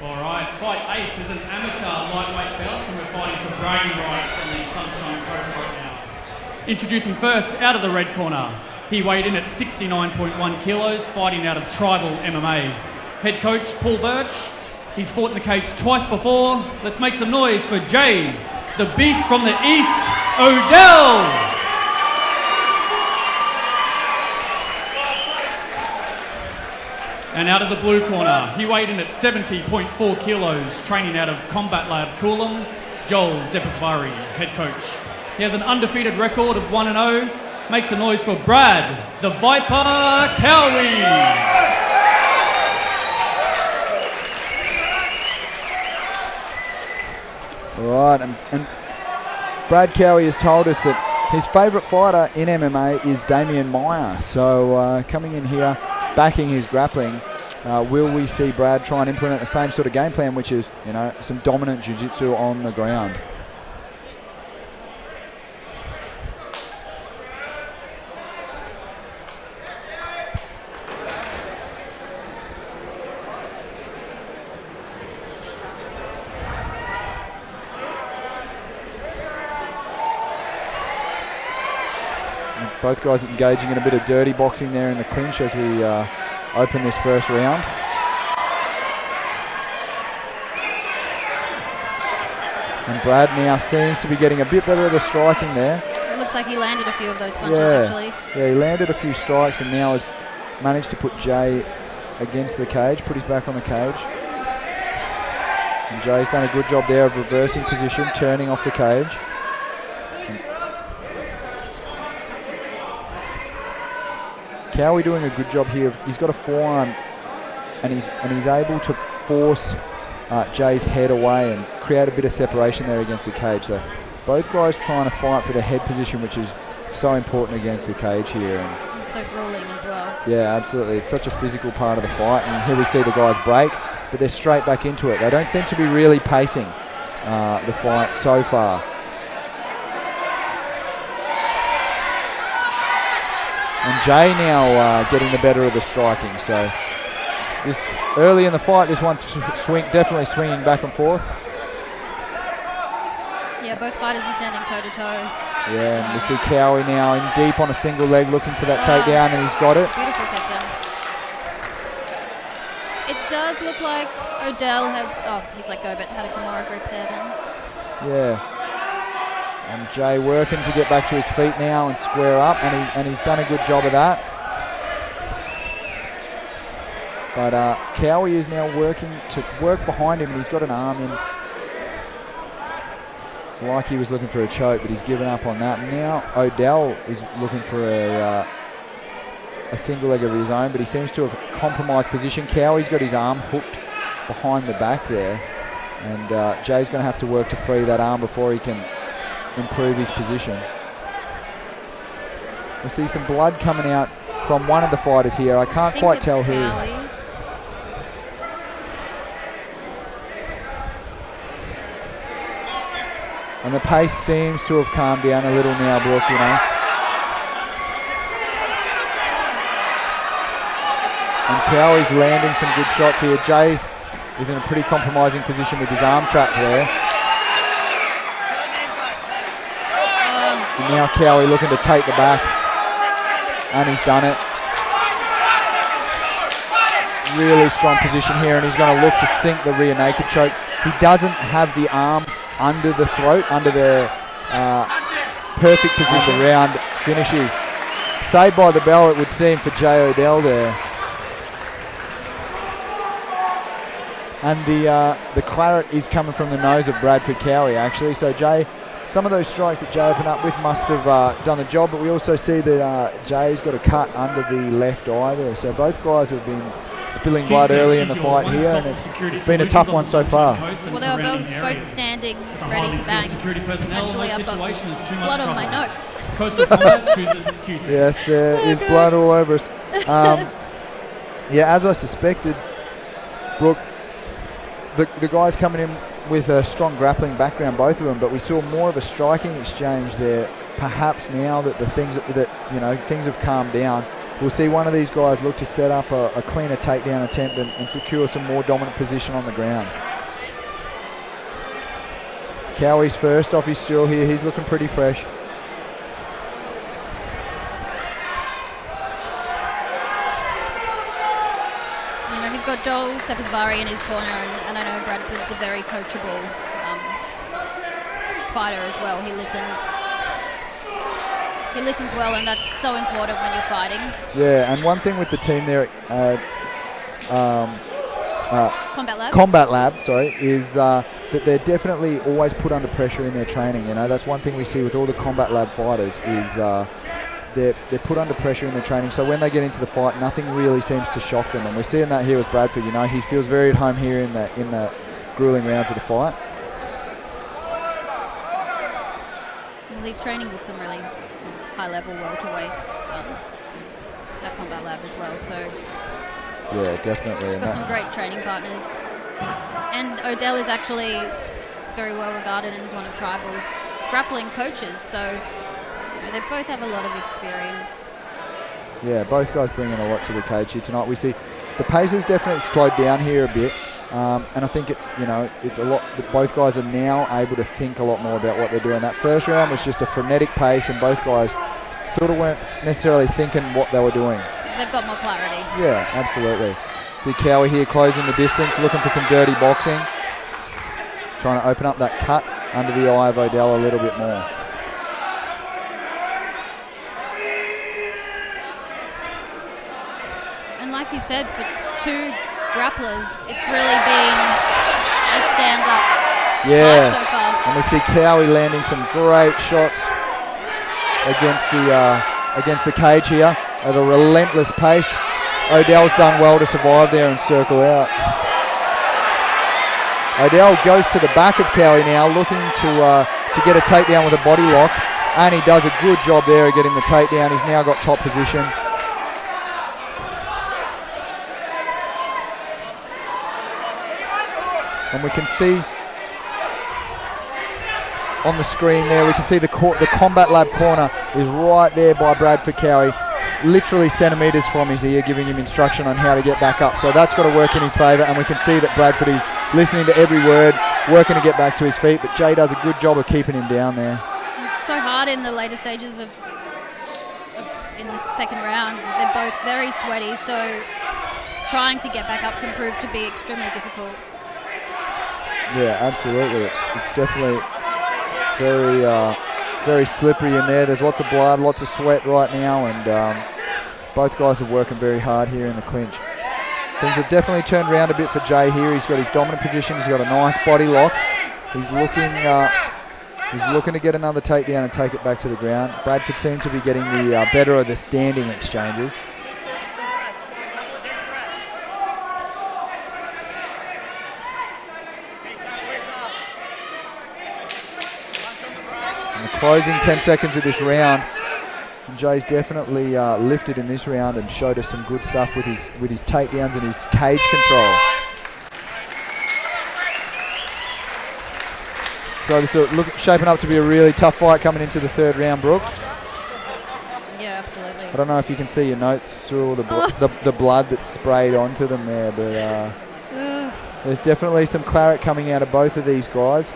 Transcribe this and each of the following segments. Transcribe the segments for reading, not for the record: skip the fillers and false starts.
All right, fight 8 is an amateur lightweight belt, and we're fighting for bragging rights on the Sunshine Coast right now. Introducing first, out of the red corner, he weighed in at 69.1 kilos, fighting out of Tribal MMA. Head coach Paul Birch. He's fought in the cage twice before. Let's make some noise for Jay, the beast from the east, Odell. And out of the blue corner, he weighed in at 70.4 kilos, training out of Combat Lab Coolum, Joel Zepasvari, head coach. He has an undefeated record of 1-0. Makes a noise for Brad, the Viper Cowie. Right, and Brad Cowie has told us that his favourite fighter in MMA is Damian Meyer. So coming in here, backing his grappling, will we see Brad try and implement the same sort of game plan, which is, you know, some dominant jiu-jitsu on the ground? Both guys engaging in a bit of dirty boxing there in the clinch as we open this first round. And Brad now seems to be getting a bit better at the striking there. It looks like he landed a few of those punches, actually. Yeah, he landed a few strikes and now has managed to put Jay against the cage, put his back on the cage. And Jay's done a good job there of reversing position, turning off the cage. Cowie doing a good job here. He's got a forearm, and he's able to force Jay's head away and create a bit of separation there against the cage. So both guys trying to fight for the head position, which is so important against the cage here. And so grueling as well. Yeah, absolutely. It's such a physical part of the fight. And here we see the guys break, but they're straight back into it. They don't seem to be really pacing the fight so far. And Jay now getting the better of the striking. So this early in the fight, this one's definitely swinging back and forth. Yeah, both fighters are standing toe-to-toe. Yeah, and we see Cowie now in deep on a single leg looking for that takedown, and he's got it. Beautiful takedown. It does look like Odell has... Oh, he's let go, but had a Kimura grip there then. Yeah. And Jay working to get back to his feet now and square up, and he's done a good job of that. But Cowie is now working to work behind him, and he's got an arm in. Like he was looking for a choke, but he's given up on that. And now Odell is looking for a single leg of his own, but he seems to have compromised position. Cowie's got his arm hooked behind the back there, and Jay's going to have to work to free that arm before he can improve his position. We see some blood coming out from one of the fighters here. I can't quite tell who. And the pace seems to have calmed down a little now, Brooke, you know. And Cowie's landing some good shots here. Jay is in a pretty compromising position with his arm trapped there. And now Cowie looking to take the back, and he's done it. Really strong position here, and he's going to look to sink the rear naked choke. He doesn't have the arm under the throat, under the perfect position. The round finishes. Saved by the bell, it would seem, for Jay Odell there. And the claret is coming from the nose of BradFord Cowie, actually. So Jay, some of those strikes that Jay opened up with must have done the job, but we also see that Jay's got a cut under the left eye there. So both guys have been spilling blood early in the fight here, and it's been a tough one so far. Well, they were both standing ready to bang. Actually, I've got blood on my notes. Yes, there is blood all over us. Yeah, as I suspected, Brooke, the guys coming in with a strong grappling background, both of them, but we saw more of a striking exchange there. Perhaps now that things have calmed down, we'll see one of these guys look to set up a cleaner takedown attempt and secure some more dominant position on the ground. Cowie's first off his stool here. He's looking pretty fresh. He's got Joel Sepasvari in his corner, and I know Bradford's a very coachable fighter as well. He listens well, and that's so important when you're fighting. Yeah, and one thing with the team there at Combat Lab, is that they're definitely always put under pressure in their training. That's one thing we see with all the Combat Lab fighters is they're put under pressure in their training. So when they get into the fight, nothing really seems to shock them. And we're seeing that here with Bradford. He feels very at home here in the grueling rounds of the fight. Well, he's training with some really high-level welterweights at Combat Lab as well. So yeah, definitely. He's got some great training partners. And Odell is actually very well regarded and is one of Tribal's grappling coaches. So they both have a lot of experience. Yeah, both guys bringing a lot to the cage here tonight. We see the pace has definitely slowed down here a bit, and I think it's a lot. Both guys are now able to think a lot more about what they're doing. That first round was just a frenetic pace, and both guys sort of weren't necessarily thinking what they were doing. They've got more clarity. Yeah, absolutely. See Cowie here closing the distance, looking for some dirty boxing, trying to open up that cut under the eye of Odell a little bit more. Like you said, for two grapplers, it's really been a stand-up fight so far. And we see Cowie landing some great shots against the cage here at a relentless pace. Odell's done well to survive there and circle out. Odell goes to the back of Cowie now, looking to get a takedown with a body lock, and he does a good job there of getting the takedown. He's now got top position. And we can see on the screen there, we can see the Combat Lab corner is right there by Bradford Cowie, literally centimetres from his ear, giving him instruction on how to get back up. So that's got to work in his favour, and we can see that Bradford is listening to every word, working to get back to his feet, but Jay does a good job of keeping him down there. It's so hard in the later stages in the second round. They're both very sweaty, so trying to get back up can prove to be extremely difficult. Yeah, absolutely. It's definitely very slippery in there. There's lots of blood, lots of sweat right now, and both guys are working very hard here in the clinch. Things have definitely turned around a bit for Jay here. He's got his dominant position. He's got a nice body lock. He's looking to get another takedown and take it back to the ground. Bradford seemed to be getting the better of the standing exchanges. Closing 10 seconds of this round, and Jay's definitely lifted in this round and showed us some good stuff with his takedowns and his cage control. So this is shaping up to be a really tough fight coming into the third round, Brooke. Yeah, absolutely. I don't know if you can see your notes through all the blood that's sprayed onto them there, but there's definitely some claret coming out of both of these guys.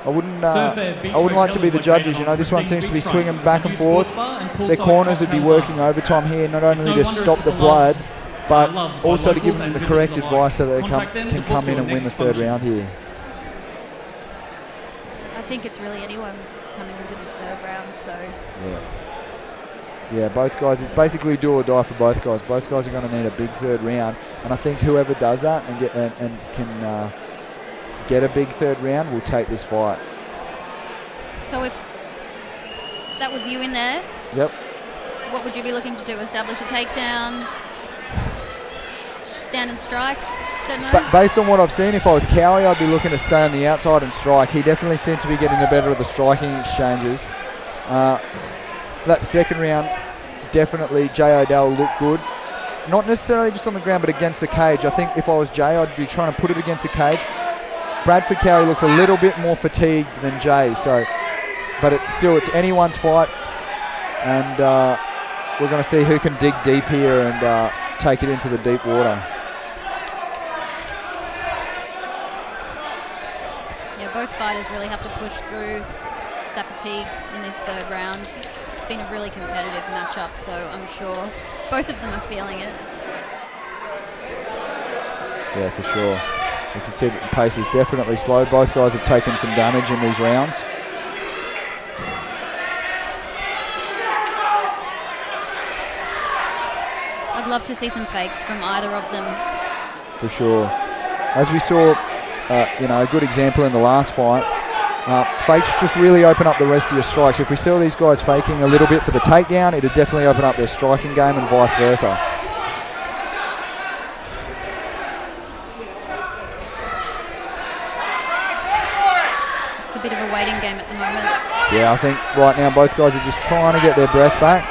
I wouldn't like to be the judges. This one seems to be swinging back and forth. Their corners would be working overtime here, not only to stop the blood, but also to give them the correct advice so that they can come in and win the third round here. I think it's really anyone's coming into this third round, so... Yeah, both guys, it's basically do or die for both guys. Both guys are going to need a big third round, and I think whoever does that and can get a big third round will take this fight. So if that was you in there, yep, what would you be looking to do? Establish a takedown, stand and strike? Don't know. But based on what I've seen, if I was Cowie, I'd be looking to stay on the outside and strike. He definitely seemed to be getting the better of the striking exchanges. That second round, definitely Jay Odell looked good. Not necessarily just on the ground, but against the cage. I think if I was Jay, I'd be trying to put it against the cage. Bradford Cowie looks a little bit more fatigued than Jay, but it's anyone's fight, and we're going to see who can dig deep here and take it into the deep water. Yeah, both fighters really have to push through that fatigue in this third round. It's been a really competitive matchup, so I'm sure both of them are feeling it. Yeah, for sure. You can see that the pace is definitely slow. Both guys have taken some damage in these rounds. I'd love to see some fakes from either of them. For sure. As we saw, a good example in the last fight, fakes just really open up the rest of your strikes. If we saw these guys faking a little bit for the takedown, it would definitely open up their striking game and vice versa. It's a bit of a waiting game at the moment. Yeah, I think right now both guys are just trying to get their breath back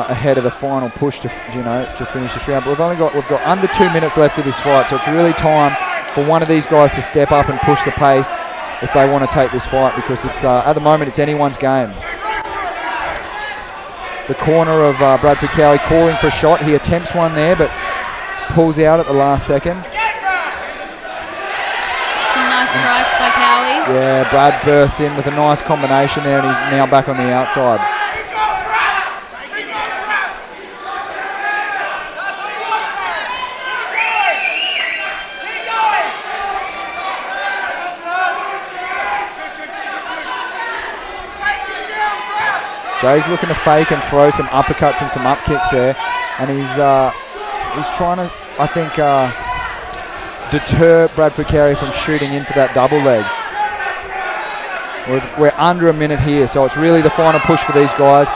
ahead of the final push to finish this round. But we've got under 2 minutes left of this fight, so it's really time for one of these guys to step up and push the pace if they want to take this fight, because it's at the moment it's anyone's game. The corner of Bradford Cowie calling for a shot. He attempts one there, but pulls out at the last second. Some nice strikes by Cowie. Yeah, Brad bursts in with a nice combination there, and he's now back on the outside. Jay's looking to fake and throw some uppercuts and some up kicks there, and he's trying to, I think, deter Bradford Cowie from shooting in for that double leg. We're under a minute here, so it's really the final push for these guys.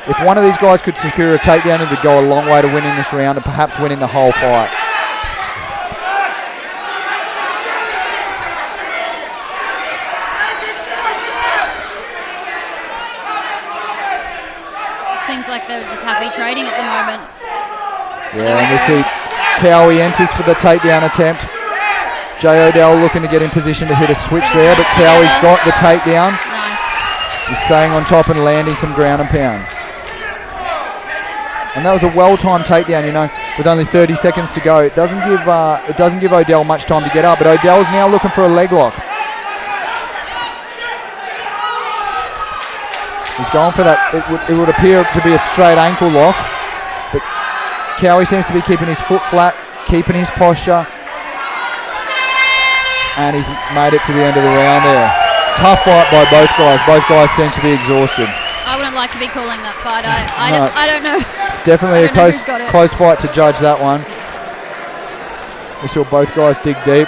If one of these guys could secure a takedown, it would go a long way to winning this round and perhaps winning the whole fight. Seems like they're just happy trading at the moment. Yeah, and we see Cowie enters for the takedown attempt. Jay Odell looking to get in position to hit a switch there, but Cowie's got the takedown. Nice. He's staying on top and landing some ground and pound. And that was a well-timed takedown, with only 30 seconds to go. It doesn't give Odell much time to get up, but Odell's now looking for a leg lock. He's going for that. It would appear to be a straight ankle lock, but Cowie seems to be keeping his foot flat, keeping his posture, and he's made it to the end of the round there. Tough fight by both guys. Both guys seem to be exhausted. I wouldn't like to be calling that fight. I don't know. It's definitely a close fight to judge that one. We saw both guys dig deep.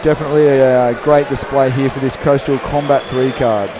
Definitely a great display here for this Coastal Combat 3 card.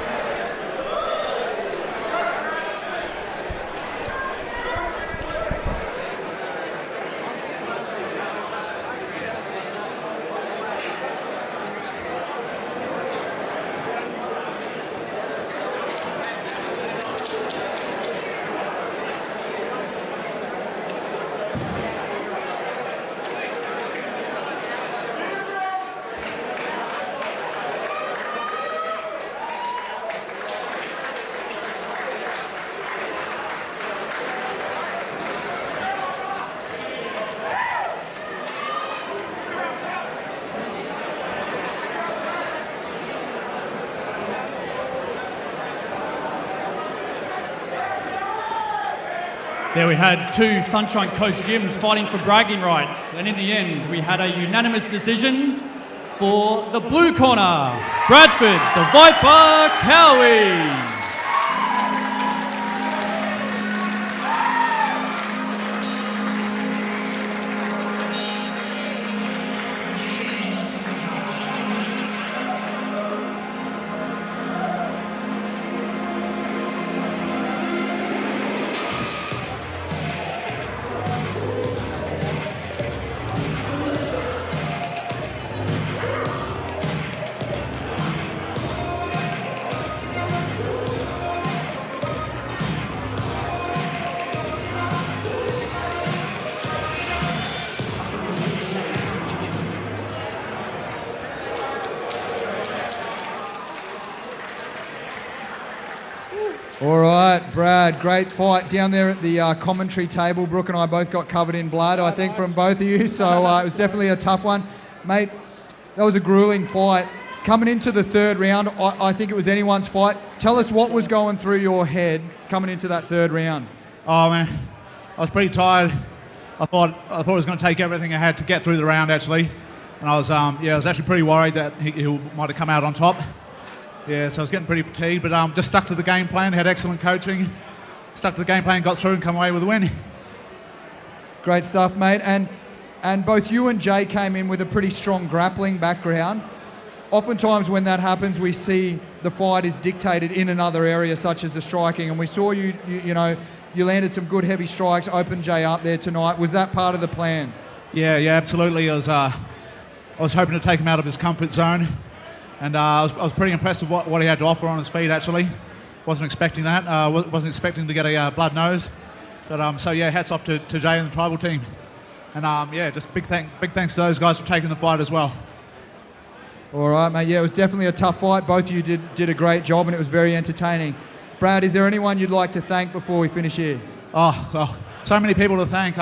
There we had two Sunshine Coast gyms fighting for bragging rights, and in the end we had a unanimous decision for the blue corner, Bradford the Viper Cowie. All right. Brad, great fight down there at the commentary table. Brooke and I both got covered in blood, I think, from both of you. So it was definitely a tough one. Mate, that was a grueling fight. Coming into the third round, I think it was anyone's fight. Tell us what was going through your head coming into that third round. Oh, man, I was pretty tired. I thought I was going to take everything I had to get through the round, actually. And I was actually pretty worried that he might have come out on top. Yeah, so I was getting pretty fatigued, but just stuck to the game plan, had excellent coaching, stuck to the game plan, got through and come away with a win. Great stuff, mate. And both you and Jay came in with a pretty strong grappling background. Oftentimes when that happens, we see the fight is dictated in another area, such as the striking, and we saw you landed some good heavy strikes, opened Jay up there tonight. Was that part of the plan? Yeah, absolutely. I was hoping to take him out of his comfort zone. And I was pretty impressed with what he had to offer on his feet, actually. Wasn't expecting that. Wasn't expecting to get a blood nose. But hats off to Jay and the tribal team. And just big thanks to those guys for taking the fight as well. All right, mate. Yeah, it was definitely a tough fight. Both of you did a great job, and it was very entertaining. Brad, is there anyone you'd like to thank before we finish here? So many people to thank.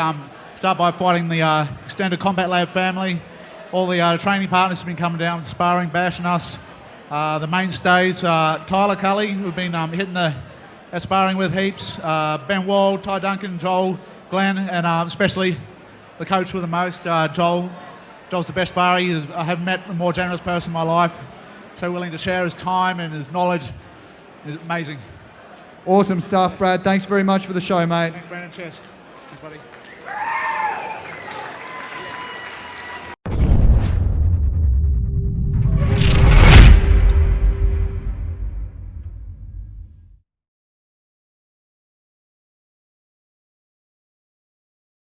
Start by fighting the Extended Combat Lab family. All the training partners have been coming down, sparring, bashing us. The mainstays, Tyler Cully, who've been hitting the sparring with heaps. Ben Wald, Ty Duncan, Joel, Glenn, and especially the coach with the most, Joel. Joel's the best sparring. I haven't met a more generous person in my life. So willing to share his time and his knowledge. It's amazing. Awesome stuff, Brad. Thanks very much for the show, mate. Thanks, Brandon. Cheers. Thanks, buddy.